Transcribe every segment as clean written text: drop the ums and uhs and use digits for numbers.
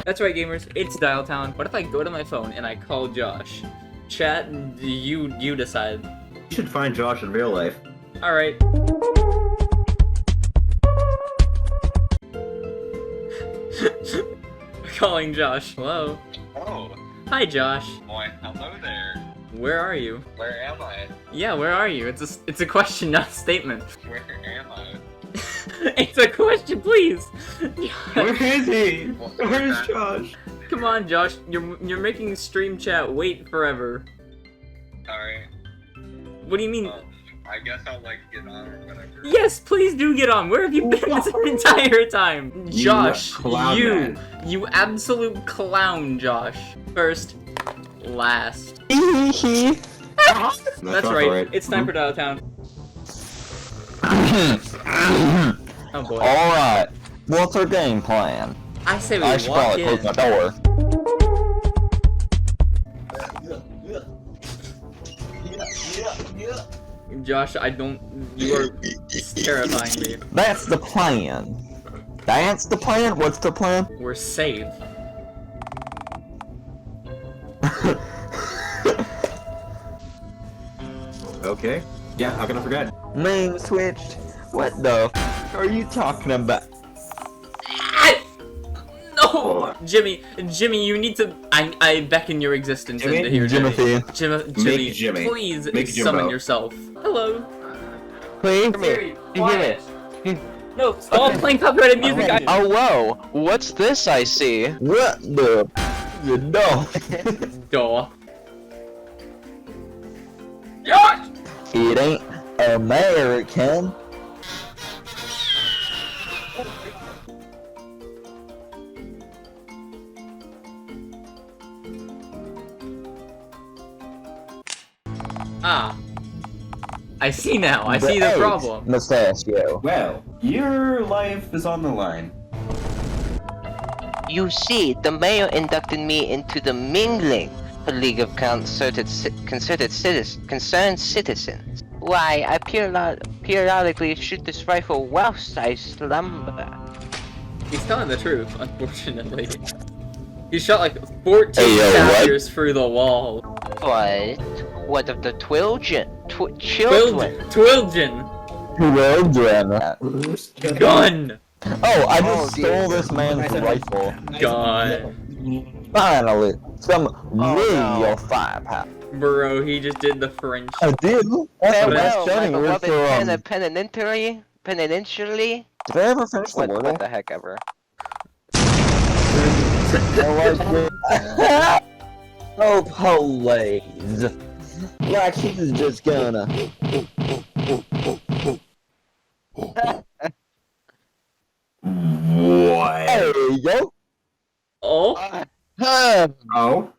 That's right, gamers. It's Dial Town. What if I go to my phone and I call Josh? Chat, you decide. You should find Josh in real life. Alright. Calling Josh. Hello. Oh. Hi, Josh. Why, hello there. Where are you? Where am I? Yeah, where are you? It's a question, not a statement. Where am I? It's a question, please. Where is he? Where is Josh? Come on, Josh. You're making stream chat wait forever. Sorry. What do you mean? I guess I'll like get on or whatever. Yes, please do get on. Where have you been this entire time? Josh, you absolute clown, Josh. First, last. That's right. It's time for Dial Town. Oh boy. Alright, what's our game plan? I say we I should walk probably in. close my door. Josh, you are terrifying me. That's the plan. That's the plan? What's the plan? We're safe. Okay. Yeah, how can I forget? MemesSwitched? What the f are you talking about? No! Jimmy, you need to. I beckon your existence Jimmy? into here, Jimmy. Make Jimmy. Please Make summon Jimbo. yourself. Hello. Please? Siri, quiet. No, stop playing copyrighted music. Oh, whoa. What's this I see? What the? You know. Duh. Josh! It ain't American. Ah. I see now. I see the problem. Mustachio. Well, your life is on the line. You see, the mayor inducted me into the Mingling, a league of concerned citizens. Why, I periodically shoot this rifle whilst I slumber. He's telling the truth, unfortunately. He shot like 14 Hey, yo, chapters through the wall. But what of the children? Twilgen! Children. Gun! Oh, I just dear. stole this man's rifle. Gun! Finally, some real no. firepower. Bro, he just did the French. I do. That's the best Farewell, my shooting. We're beloved from. penitentiary? Did I ever finish the What wordle? the heck ever. Oh, please. Like he's just gonna. What? Hey, yo. Oh? Oh?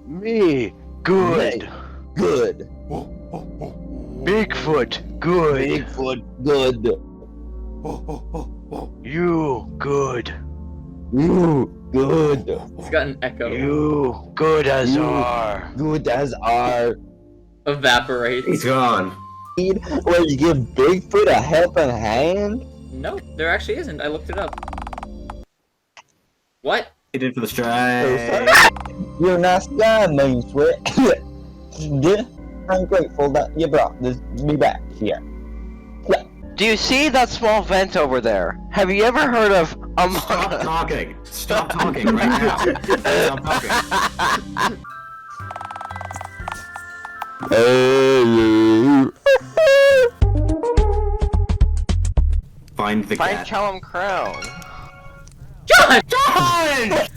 Me. Good. Good. Bigfoot. Good. Bigfoot. Good. You. Good. You. Good. It's got an echo. You. Good as You. are. Good as our Evaporates. He's gone. need where you give Bigfoot a helping hand? No, there actually isn't. I looked it up. What? He did for the strike. You're a nice guy, MemesSwitched. Yeah, I'm grateful that you brought me back here. Do you see that small vent over there? Have you ever heard of Stop talking. Stop talking right now. Stop talking. Find the Find cat. Callum Crown. Josh!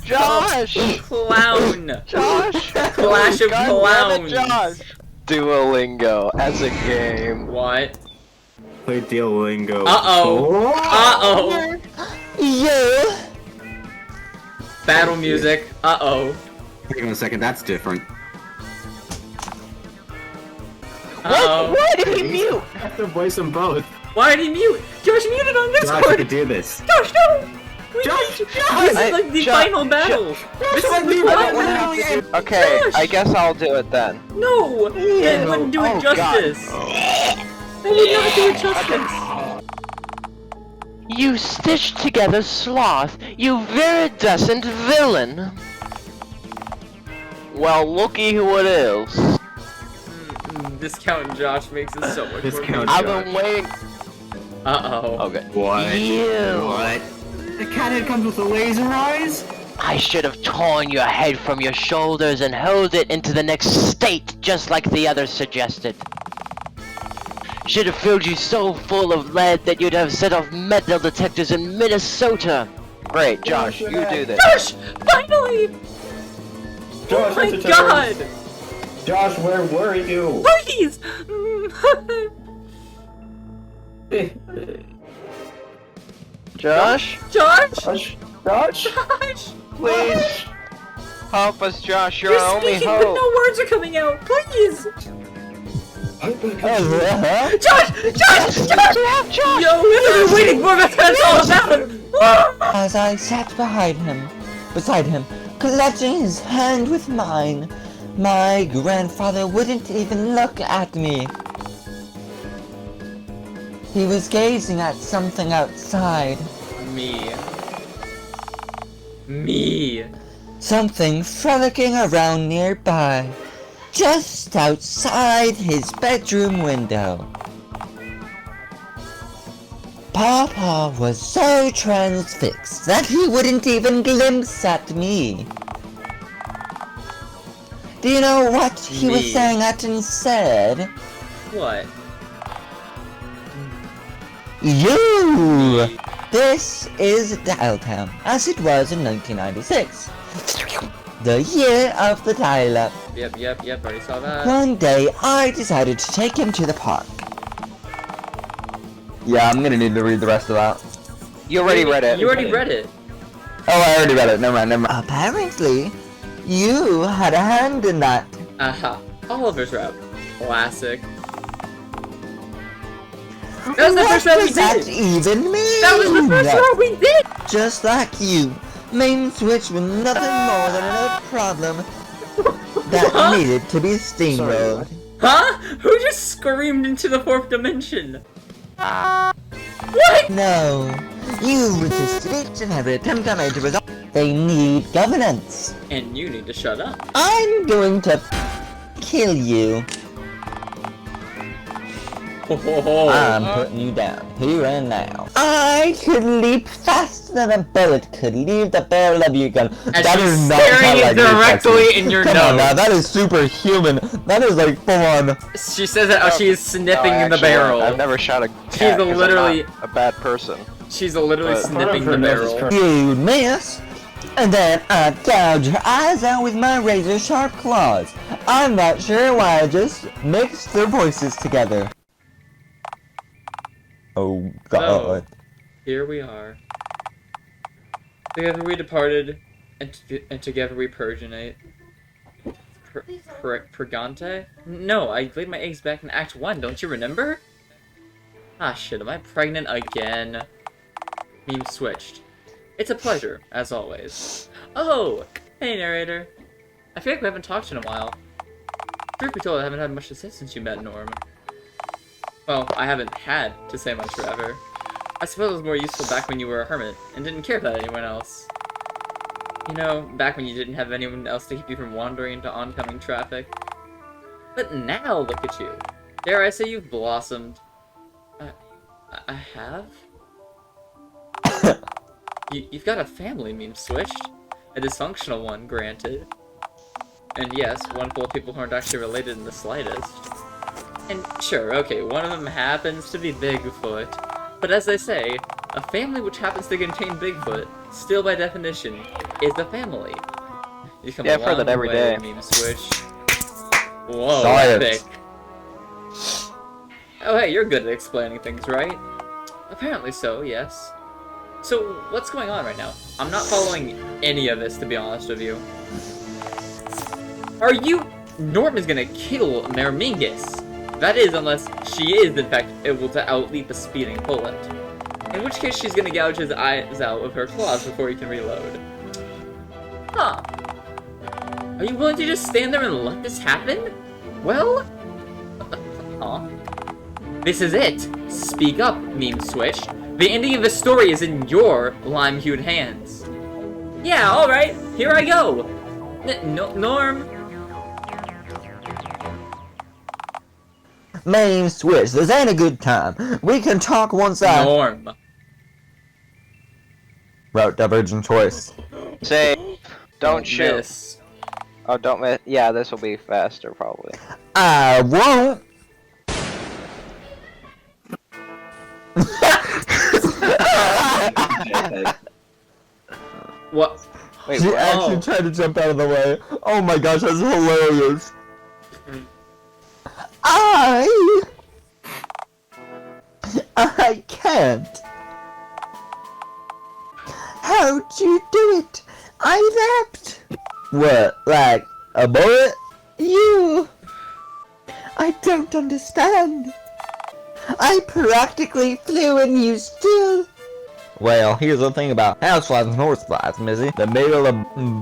Josh! Clown! Josh! Clash of God damn it, Clowns! Josh! Duolingo as a game. What? Play Duolingo. Uh-oh. Uh-oh. Yeah. Battle music. Uh-oh. Hang on a second, that's different. Uh-oh. Why did he mute? I have to voice them both. Why did he mute? Josh muted on Josh, I Discord! could do this. Josh, no! Josh! This is like the Josh, final battle! This is Josh, the I final don't battle! Okay, Josh! I guess I'll do it then. No! That wouldn't do it Oh, justice! That would not do it justice! You stitched together sloth, you viridescent villain! Well, looky who it is. Discount Josh makes it so much Discount more. I've been waiting. Uh-oh. Okay. What? You! What? The cat head comes with the laser eyes? I should have torn your head from your shoulders and hurled it into the next state, just like the others suggested. Should have filled you so full of lead that you'd have set off metal detectors in Minnesota. Great, Josh, you do this. Josh! Finally! Josh, Oh my it's a god! terrorist. Josh, where were you? Please! Josh? Josh! Josh? Josh? Josh! Please! Help us, Josh, you're You're our only speaking, but hope! no words are coming out! Please! Uh-huh. Josh! Josh! Josh! Josh! Yo, we've been waiting for that's what it's all about! As I sat beside him, clutching his hand with mine, my grandfather wouldn't even look at me. He was gazing at something outside. Me. Me. Something frolicking around nearby, just outside his bedroom window. Papa was so transfixed that he wouldn't even glimpse at me. Do you know what he was Me. saying at instead? What? You! This is Dialtown, as it was in 1996. The year of the dial-up. Yep, already saw that. One day, I decided to take him to the park. Yeah, I'm gonna need to read the rest of that. You already read it. You already read it. Oh, I already read it. Never mind. Apparently, you had a hand in that. Aha. Oliver's rap. Classic. That was the first round we What does that did! even mean? That was the first round we did! Just like you, MemesSwitched was nothing more than another problem that What? needed to be steamrolled. Huh? Who just screamed into the fourth dimension? What? No, you resisted each and every attempt I made to resolve. They need governance. And you need to shut up. I'm going to kill you. I'm putting you down, here and now. I could leap faster than a bullet could leave the barrel of your gun. As That she's is not staring how it I do directly sexy. in your Come nose. on now, that is superhuman. That is like full on. She says that she is sniffing in the Actually, barrel. I've never shot a cat. She's 'cause I'm literally- not a bad person. She's literally But- sniffing the Part of her nose is barrel. You'd miss. And then I'd gouge your eyes out with my razor sharp claws. I'm not sure why I just mixed their voices together. Oh god. Here we are. Together we departed, and together we purginate. Purgante? No, I laid my eggs back in Act 1, don't you remember? Ah shit, am I pregnant again? MemesSwitched. It's a pleasure, as always. Oh! Hey narrator. I feel like we haven't talked in a while. Truth be told, I haven't had much to say since you met Norm. Well, I haven't had to say much forever. I suppose it was more useful back when you were a hermit, and didn't care about anyone else. You know, back when you didn't have anyone else to keep you from wandering into oncoming traffic. But now, look at you. Dare I say you've blossomed. I have? You've got a family, MemesSwitched. A dysfunctional one, granted. And yes, one full of people who aren't actually related in the slightest. And sure, okay, one of them happens to be Bigfoot. But as they say, a family which happens to contain Bigfoot, still by definition, is a family. You come Yeah, a I've heard long that every way, day. MemesSwitched. Whoa, Science. epic. Oh hey, you're good at explaining things, right? Apparently so, yes. So, what's going on right now? I'm not following any of this, to be honest with you. Are you... Norm is gonna kill Mermingus. That is, unless she is, in fact, able to outleap a speeding bullet. In which case, she's gonna gouge his eyes out with her claws before he can reload. Huh. Are you willing to just stand there and let this happen? Well... Huh? This is it. Speak up, MemesSwitched. The ending of the story is in your lime-hued hands. Yeah, alright, here I go. Norm. MemesSwitched, this ain't a good time. We can talk once I Norm. wrote divergent choice. Save. Don't shoot. Miss. Oh, don't miss. Yeah, this will be faster, probably. I won't. What? Wait, She what? actually tried to jump out of the way. Oh my gosh, that's hilarious. I can't. How'd you do it? I leapt. What, like a bullet? You. I don't understand. I practically flew and you still. Well, here's the thing about houseflies and horseflies, Missy. The bigger the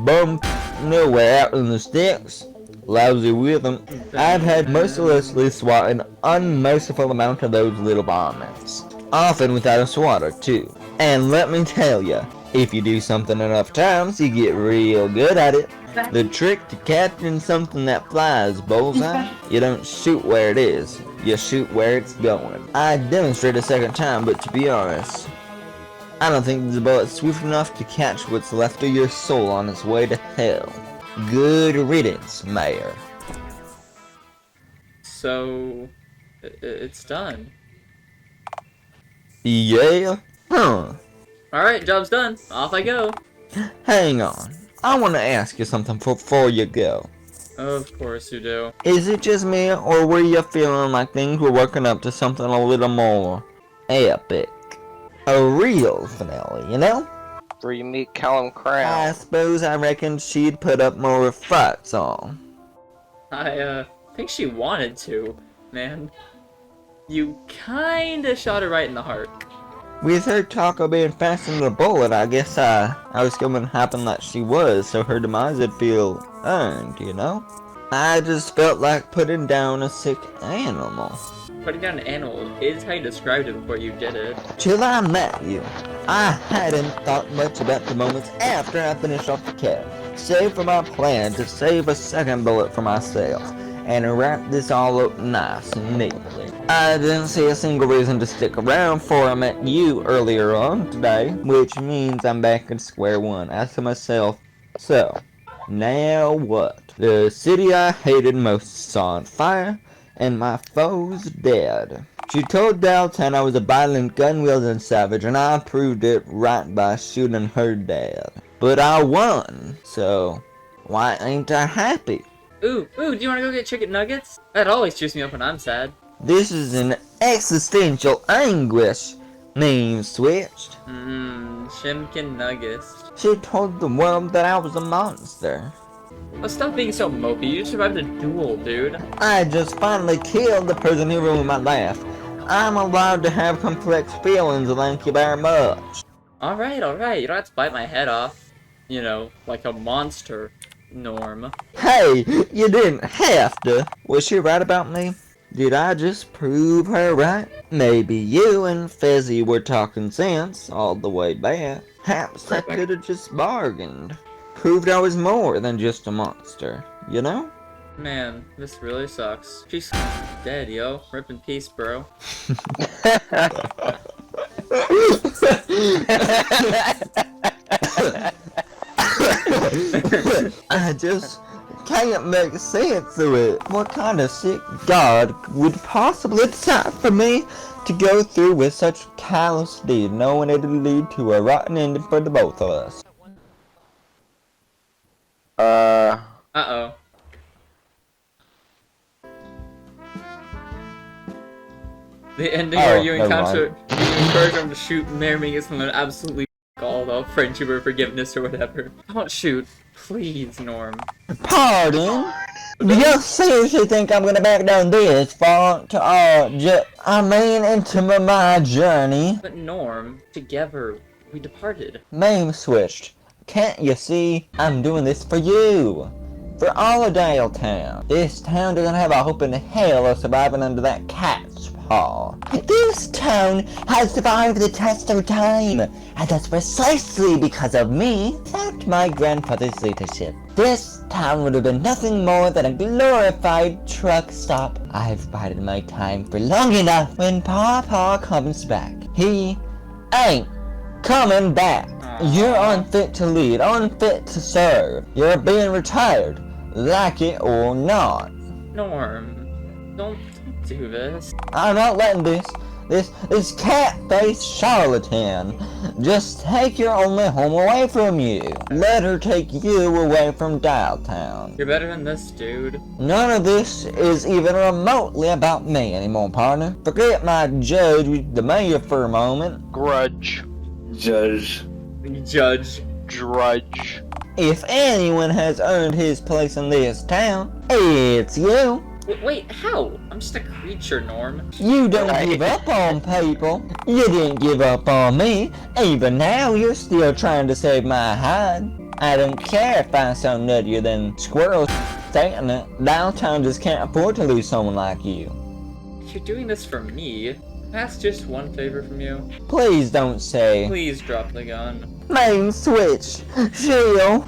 bump nowhere out in the sticks. Lousy with them. I've had mercilessly swat an unmerciful amount of those little varmints. Often without a swatter, too. And let me tell ya, if you do something enough times, you get real good at it. The trick to catching something that flies bullseye, you don't shoot where it is, you shoot where it's going. I demonstrate a second time, but to be honest, I don't think the bullet's swift enough to catch what's left of your soul on its way to hell. Good riddance, Mayor. So, it's done. Yeah? Huh. Alright, job's done. Off I go. Hang on. I want to ask you something before you go. Of course you do. Is it just me, or were you feeling like things were working up to something a little more epic? A real finale, you know? Where you meet Callum I Crown. suppose I reckon she'd put up more fights on. I, think she wanted to, man. You kinda shot her right in the heart. With her talk of being faster than a bullet, I guess I was going to happen like she was, so her demise would feel earned, you know? I just felt like putting down a sick animal. Putting down an animal is how you described it before you did it. Till I met you, I hadn't thought much about the moments after I finished off the cap, save for my plan to save a second bullet for myself, and wrap this all up nice and neatly. I didn't see a single reason to stick around before I met you earlier on today, which means I'm back at square one, asking myself, so, now what? The city I hated most is on fire, and my foe's dead. She told Dalton I was a violent gun-wielding savage, and I proved it right by shooting her dead. But I won, so why ain't I happy? Ooh, do you wanna go get chicken nuggets? That always cheers me up when I'm sad. This is an existential anguish, MemesSwitched. Chimkin nuggets. She told the world that I was a monster. Oh, stop being so mopey. You survived a duel, dude. I just finally killed the person who ruined my life. I'm allowed to have complex feelings, thank you very much. Alright. You don't have to bite my head off. You know, like a monster, Norm. Hey, you didn't have to. Was she right about me? Did I just prove her right? Maybe you and Fezzy were talking sense all the way back. Perhaps I could have just bargained. Proved I was more than just a monster, you know? Man, this really sucks. She's dead, yo. Rip in peace, bro. I just can't make sense of it. What kind of sick god would possibly decide for me to go through with such callous deed, knowing it'd lead to a rotten ending for the both of us? Uh-oh. The ending where you encounter, you encourage him to shoot Mayor Mingus and then absolutely all of friendship or forgiveness or whatever. Don't shoot. Please, Norm. Pardon? Do you seriously think I'm gonna back down this far to into my journey? But Norm, together, we departed. MemesSwitched. Can't you see? I'm doing this for you. For all of Daletown. This town doesn't have a hope in hell of surviving under that cat's Paw. This town has survived the test of time, and that's precisely because of me, without my grandfather's leadership. This town would have been nothing more than a glorified truck stop. I've bided my time for long enough. When Paw comes back, he ain't coming back. You're unfit to lead, unfit to serve. You're being retired, like it or not. Norm, don't do this. I'm not letting this cat-faced charlatan just take your only home away from you. Let her take you away from Dialtown. You're better than this, dude. None of this is even remotely about me anymore, partner. Forget my judge with the mayor for a moment. Grudge. Judge. Judge. Drudge. If anyone has earned his place in this town, it's you. Wait, how? I'm just a creature, Norm. You don't give up on people. You didn't give up on me. Even now, you're still trying to save my hide. I don't care if I sound nuttier than squirrels. Stating it, Downtown just can't afford to lose someone like you. If you're doing this for me, can I ask just one favor from you? Please don't say. Please drop the gun. MemesSwitched.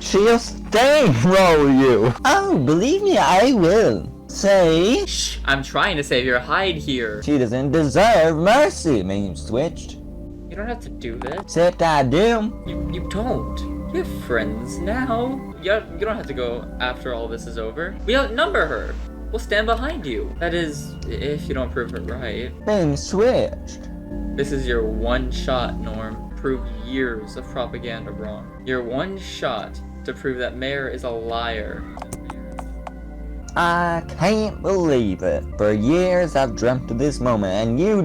She'll steamroll you. Oh, believe me, I will. Say, Shh! I'm trying to save your hide here. she doesn't deserve mercy, MemesSwitched. You don't have to do this. Except I do. You don't. You have friends now. You don't have to go after all this is over. We outnumber her. We'll stand behind you. That is, if you don't prove her right. MemesSwitched. This is your one shot, Norm. Prove years of propaganda wrong. Your one shot to prove that Mayor is a liar. I can't believe it. For years I've dreamt of this moment, and you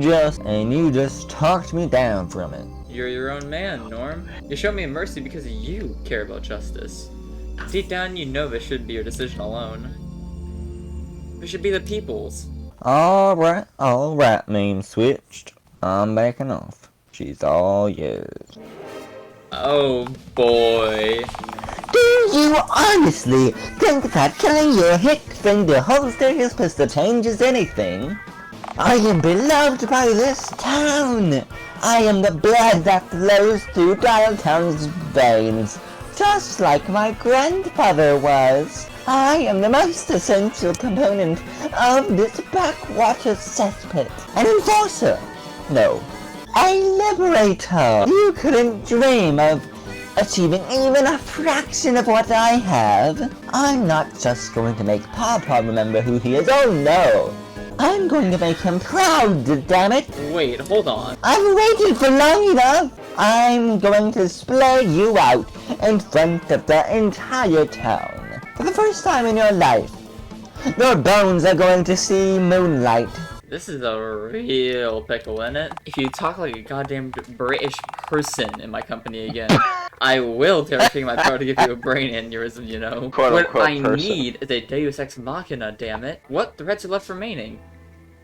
just talked me down from it. You're your own man, Norm. You show me mercy because you care about justice. Deep down, you know this shouldn't be your decision alone. It should be the people's. Alright, MemesSwitched. I'm backing off. She's all yours. Oh boy. Do you honestly think that killing your hick friend to holster his pistol changes anything? I am beloved by this town. I am the blood that flows through Dialtown's veins, just like my grandfather was. I am the most essential component of this backwater cesspit. An enforcer. No. A liberator. You couldn't dream of achieving even a fraction of what I have. I'm not just going to make Papa remember who he is. Oh no. I'm going to make him proud, damn it. Wait, hold on. I've waited for long enough. I'm going to splay you out in front of the entire town. For the first time in your life, your bones are going to see moonlight. This is a real pickle, isn't it? If you talk like a goddamn British person in my company again, I will take my power to give you a brain aneurysm, you know? Quote, what unquote, I person. need is a Deus Ex Machina, damn it. What threads are left remaining?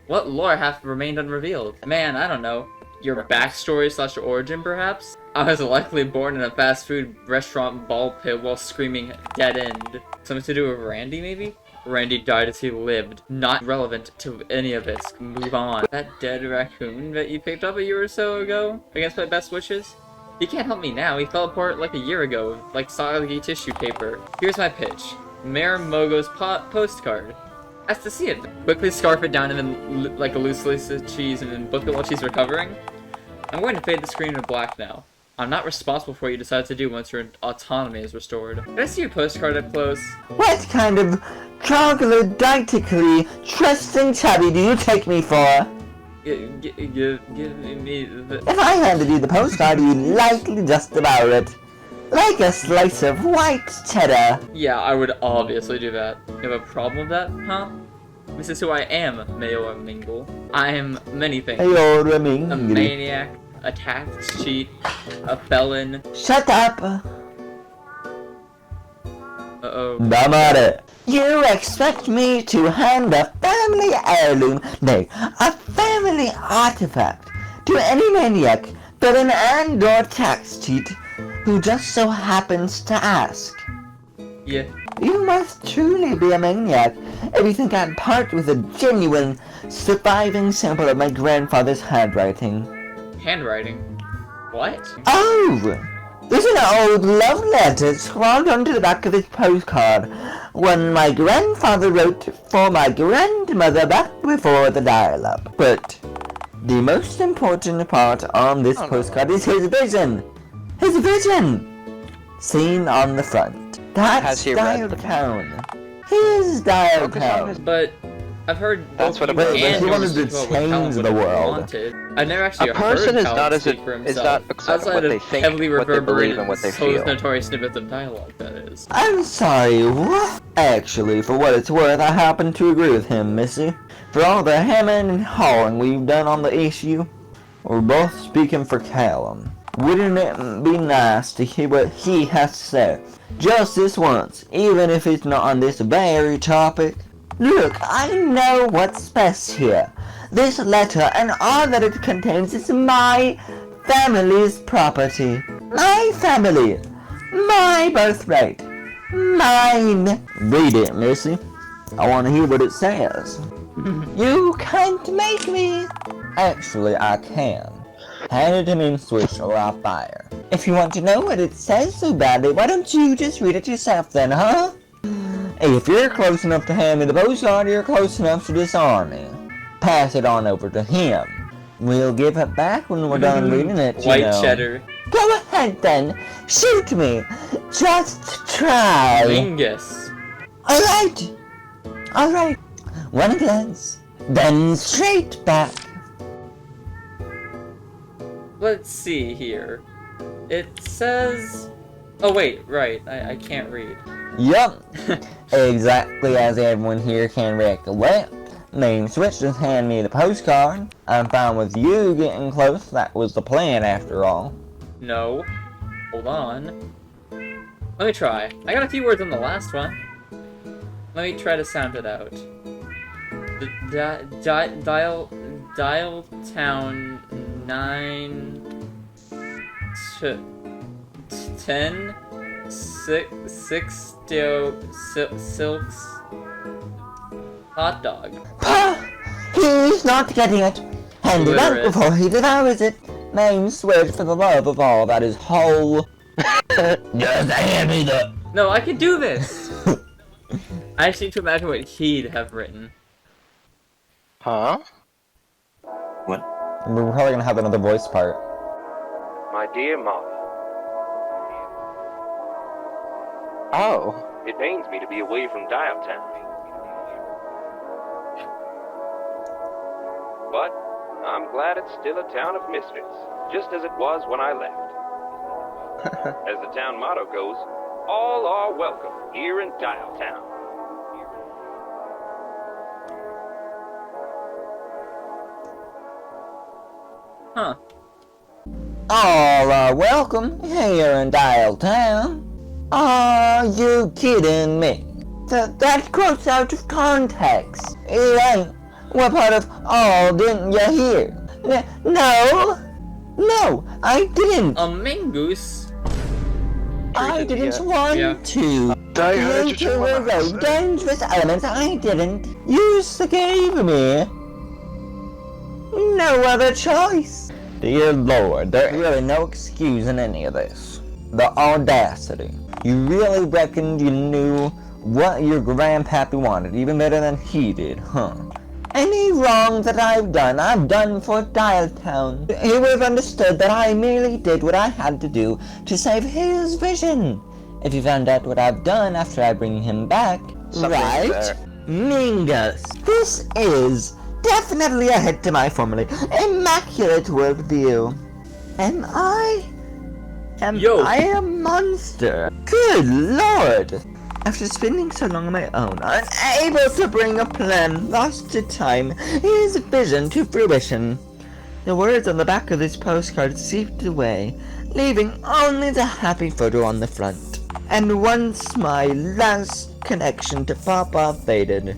What lore have remained unrevealed? Man, I don't know. Your backstory / origin, perhaps? I was likely born in a fast food restaurant ball pit while screaming dead end. Something to do with Randy, maybe? Randy died as he lived. Not relevant to any of this. Move on. That dead raccoon that you picked up a year or so ago against my best wishes? He can't help me now. He fell apart like a year ago, like soggy tissue paper. Here's my pitch. Mayor Mogo's postcard. Ask to see it. Quickly scarf it down and then like a loose slice of cheese and then book it while she's recovering. I'm going to fade the screen to black now. I'm not responsible for what you decide to do once your autonomy is restored. Can I see your postcard up close? What kind of troglodytically trusting chubby do you take me for? Give me the... If I handed you the postcard, you'd likely just devour it. Like a slice of white cheddar. Yeah, I would obviously do that. You have a problem with that, huh? This is who I am, Mayor Mingle. I am many things. You're a A mingly. maniac, a tax cheat, a felon. Shut up. Uh-oh. Damare. You expect me to hand a family heirloom, nay, a family artifact, to any maniac, felon and/or tax cheat who just so happens to ask? Yeah. You must truly be a maniac if you think I'd part with a genuine, surviving sample of my grandfather's handwriting. Handwriting? What? Oh! There's an old love letter scrawled onto the back of this postcard, one my grandfather wrote for my grandmother back before the dial-up. But the most important part on this postcard is his vision! His vision! Seen on the front. That's Has he read the Dial-Town. His Dial-Town. But I've heard That's both what you it was. and He wanted Yoshi to Talk with Helen change what the he world. wanted. I've never actually A person heard is Helen not as speak a- for is himself. not accepting Outside what of they think, heavily what they believe, reverberated and what they so feel. notorious snippets of dialogue, that is. I'm sorry, what? Actually, for what it's worth, I happen to agree with him, Missy. For all the hemming and hawing we've done on the issue, we're both speaking for Callum. Wouldn't it be nice to hear what he has to say? Just this once, even if it's not on this very topic. Look, I know what's best here. This letter and all that it contains is my family's property. My family. My birthright. Mine. Read it, Missy. I want to hear what it says. You can't make me. Actually, I can. Hand it to MemesSwitched or I'll fire. If you want to know what it says so badly, why don't you just read it yourself then, huh? If you're close enough to hand me the postcard, you're close enough to disarm me. Pass it on over to him. We'll give it back when we're done reading it, you White know. cheddar. Go ahead then. Shoot me. Just try. Mingus. Alright. Alright. One glance. Then straight back. Let's see here. It says... Oh wait, right. I can't read. Yup. Exactly as everyone here can recollect. MemesSwitched just hand me the postcard. I'm fine with you getting close. That was the plan after all. No. Hold on. Let me try. I got a few words on the last one. Let me try to sound it out. Dial town 9 10 6 silks hot dog. He's not getting it. Hand it out Illiterate. before he devours it. MemesSwitched for the love of all that is whole. Just hand me the... No, I can do this! I just need to imagine what he'd have written. Huh? What? We're probably gonna have another voice part. My dear mother, Oh. it pains me to be away from Dialtown. But I'm glad it's still a town of misfits, just as it was when I left. As the town motto goes, all are welcome here in Dialtown. Huh. All are welcome here in Dialtown. Are you kidding me? That quote's out of context. It ain't. What part of all didn't you hear? No, I didn't. A mingoose? I didn't want Yeah. to. Nature wrote dangerous elements. I didn't. You gave me no other choice. Dear Lord, there is really no excusing any of this. The audacity. You really reckoned you knew what your grandpappy wanted even better than he did, huh? Any wrong that I've done for Dialtown. He would have understood that I merely did what I had to do to save his vision. If you found out what I've done after I bring him back, Something's right? there. Mingus, this is definitely a hit to my formerly immaculate worldview. Am I a monster? Good Lord! After spending so long on my own, unable to bring a plan, lost to time, his vision to fruition. The words on the back of this postcard seeped away, leaving only the happy photo on the front. And once my last connection to Papa faded,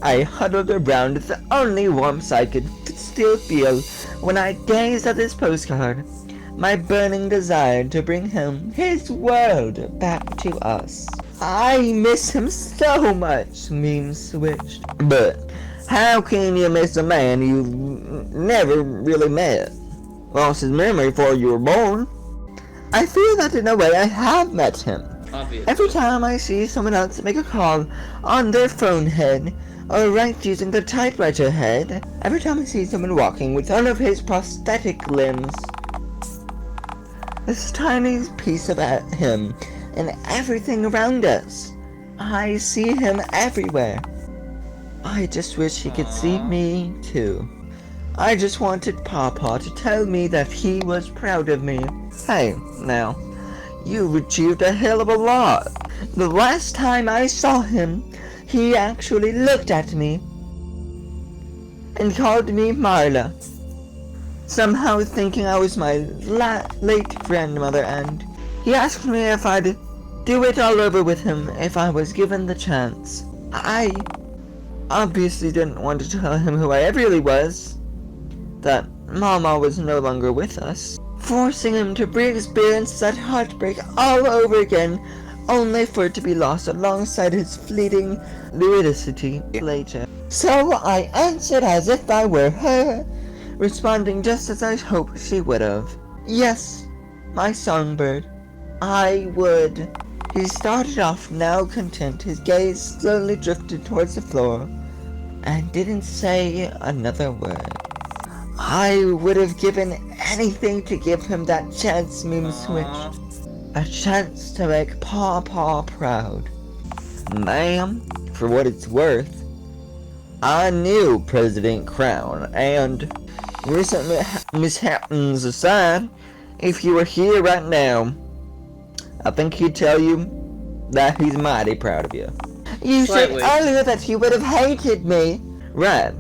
I huddled around with the only warmth I could still feel when I gazed at this postcard. My burning desire to bring him, his world, back to us. I miss him so much, MemesSwitched. But how can you miss a man you've never really met? Lost his memory before you were born? I feel that in a way I have met him. Obviously. Every time I see someone else make a call on their phone head, or write using their typewriter head, every time I see someone walking with all of his prosthetic limbs, this tiny piece of him and everything around us, I see him everywhere. I just wish he could see me too. I just wanted Papa to tell me that he was proud of me. Hey, now, you've achieved a hell of a lot. The last time I saw him, he actually looked at me and called me Marla, somehow thinking I was my late grandmother, and he asked me if I'd do it all over with him if I was given the chance. I obviously didn't want to tell him who I really was, that Mama was no longer with us, forcing him to experience that heartbreak all over again, only for it to be lost alongside his fleeting lucidity later. So I answered as if I were her, responding just as I hoped she would have. Yes, my songbird, I would. He started off now content, his gaze slowly drifted towards the floor, and didn't say another word. I would have given anything to give him that chance, MemesSwitched. A chance to make Pawpaw proud. Ma'am, for what it's worth, I knew President Crown, and recent mishaps aside, if you were here right now, I think he'd tell you that he's mighty proud of you. You Slightly. said earlier that you would have hated me. Right.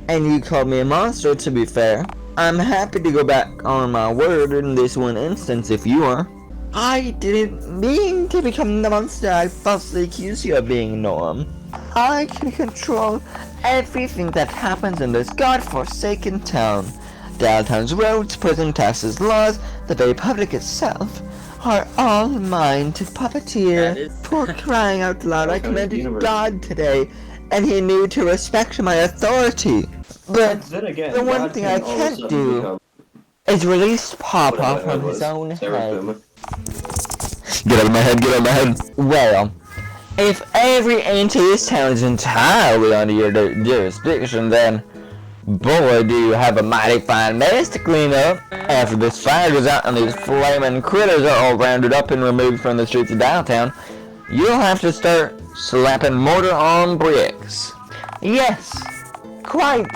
And you called me a monster, to be fair. I'm happy to go back on my word in this one instance if you are. I didn't mean to become the monster I falsely accused you of being, Norm. I can control everything that happens in this godforsaken town. Downtown's roads, prison taxes, laws, the very public itself are all mine to That puppeteer. is- For crying out loud, I Okay, commended universe. God today, and he knew to respect my authority. But Then again, the one God thing can I all of a can't sudden do become is release Pawpaw whatever from it his was. own head. Seraphim. Get out of my head, get out of my head. Well, if every inch of this town is entirely under your jurisdiction, then boy, do you have a mighty fine mess to clean up. After this fire goes out and these flaming critters are all rounded up and removed from the streets of downtown, you'll have to start slapping mortar on bricks. Yes, quite.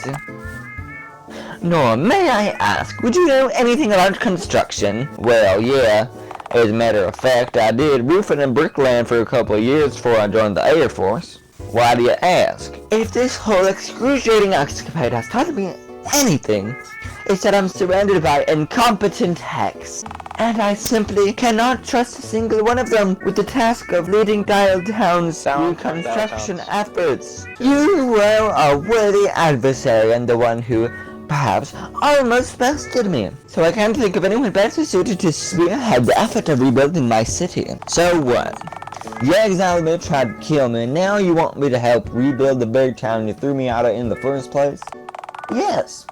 Nora, may I ask, would you know anything about construction? Well, yeah. As a matter of fact, I did roofing and bricklaying for a couple of years before I joined the Air Force. Why do you ask? If this whole excruciating escapade has taught me anything, it's that I'm surrounded by incompetent hacks, and I simply cannot trust a single one of them with the task of leading Dialtown's reconstruction efforts. You were a worthy adversary and the one who, perhaps, almost bested me, so I can't think of anyone better suited to spearhead the effort of rebuilding my city. So what? You exiled me, tried to kill me, and now you want me to help rebuild the big town you threw me out of in the first place? Yes.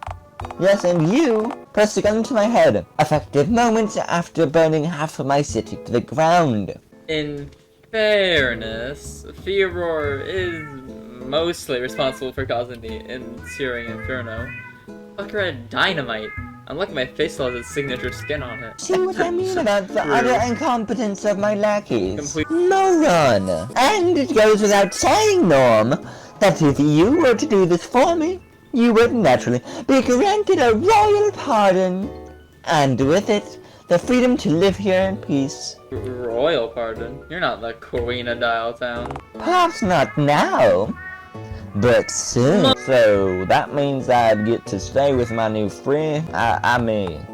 Yes, and you pressed a gun to my head, effective moments after burning half of my city to the ground. In fairness, Theodore is mostly responsible for causing the ensuing inferno. Fucker had dynamite. I'm lucky my face still has its signature skin on it. See what I mean about the True. utter incompetence of my lackeys? Complete- Moron! And it goes without saying, Norm, that if you were to do this for me, you would naturally be granted a royal pardon, and with it, the freedom to live here in peace. Royal pardon? You're not the Queen of Dialtown. Perhaps not now, but soon. So that means I'd get to stay with my new friend. I mean,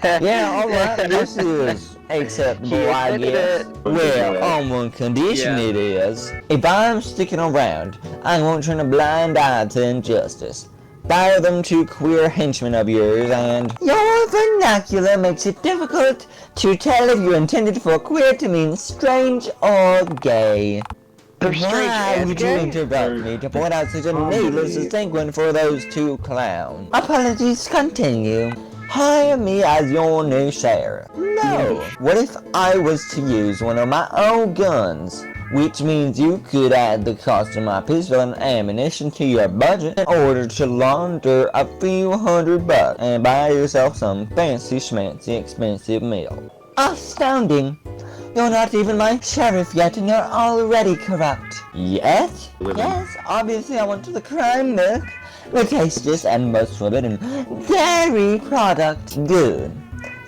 yeah, alright, this is acceptable, I guess. Well, on one condition Yeah. it is, if I'm sticking around, I won't turn a blind eye to injustice. fire them to queer henchmen of yours, and your vernacular makes it difficult to tell if you intended for queer to mean strange or gay. For strange Why and would you gay? interrupt me to point out such a needless distinction for those two clowns? Apologies, continue. Hire me as your new sheriff. No. What if I was to use one of my own guns? Which means you could add the cost of my pistol and ammunition to your budget in order to launder a few $100 and buy yourself some fancy schmancy expensive meal. Astounding! You're not even my sheriff yet and you're already corrupt. Yet? Yes, obviously I went to the crime nook. The tastiest and most forbidden dairy product. Good.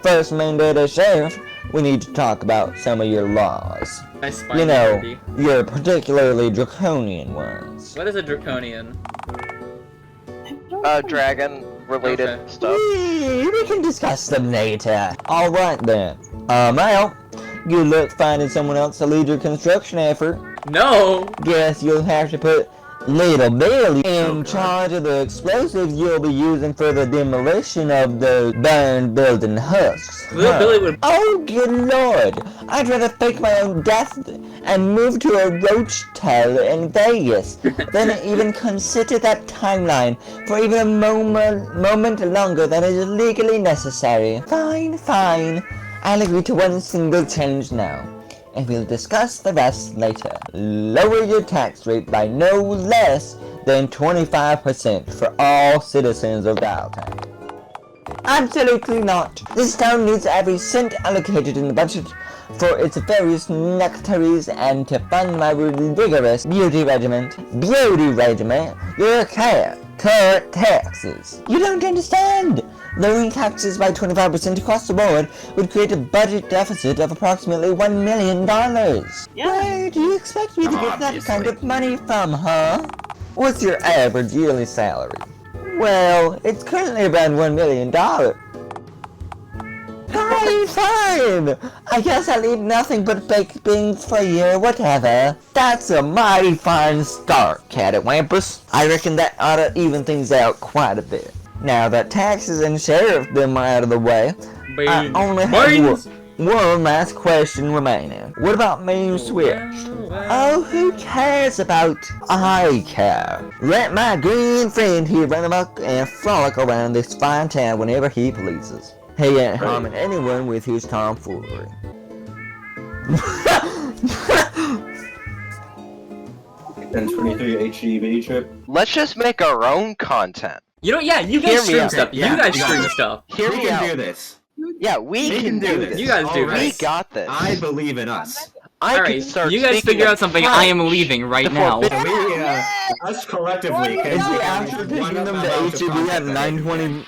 First mandate as sheriff, we need to talk about some of your laws. Nice You know, spine. your particularly draconian ones. What is a draconian? Dragon-related Okay. stuff. We can discuss them later. Alright then. Well, good luck finding someone else to lead your construction effort. No! Guess you'll have to put Little Billy in charge of the explosives you'll be using for the demolition of the burned building husks. Little Billy would. Oh, good lord! I'd rather fake my own death and move to a roach tower in Vegas than even consider that timeline for even a moment longer than is legally necessary. Fine. I'll agree to one single change now, and we'll discuss the rest later. Lower your tax rate by no less than 25% for all citizens of Dialtown. Absolutely not. This town needs every cent allocated in the budget for its various nectaries and to fund my rigorous beauty regimen. Your current taxes. You don't understand. Lowering taxes by 25% across the board would create a budget deficit of approximately $1 million. Where do you expect me to get that kind of money from, huh? What's your average yearly salary? Well, it's currently around $1 million. Fine! I guess I'll eat nothing but baked beans for a year, whatever. That's a mighty fine start, Cattywampus. I reckon that ought to even things out quite a bit. Now that taxes and sheriffdom are out of the way, I only have one last question remaining. What about MemesSwitched? Oh, who cares about... I care. Let my green friend here run amok and frolic around this fine town whenever he pleases. He ain't harming anyone with his tomfoolery. 1023 HGB trip. Let's just make our own content. You know, yeah, you Hear guys me stream out. stuff. Yeah, You guys you got stream it. stuff. Hear We me can out. do this. Yeah, we can do this. You guys do Alright. We this. got this. I believe in us. I can Alright, start you guys speaking figure in out something. I am French. leaving right The now. forbidden- We, us collectively can Is he can actually run taking them to about HEB at content that we can. 9:20?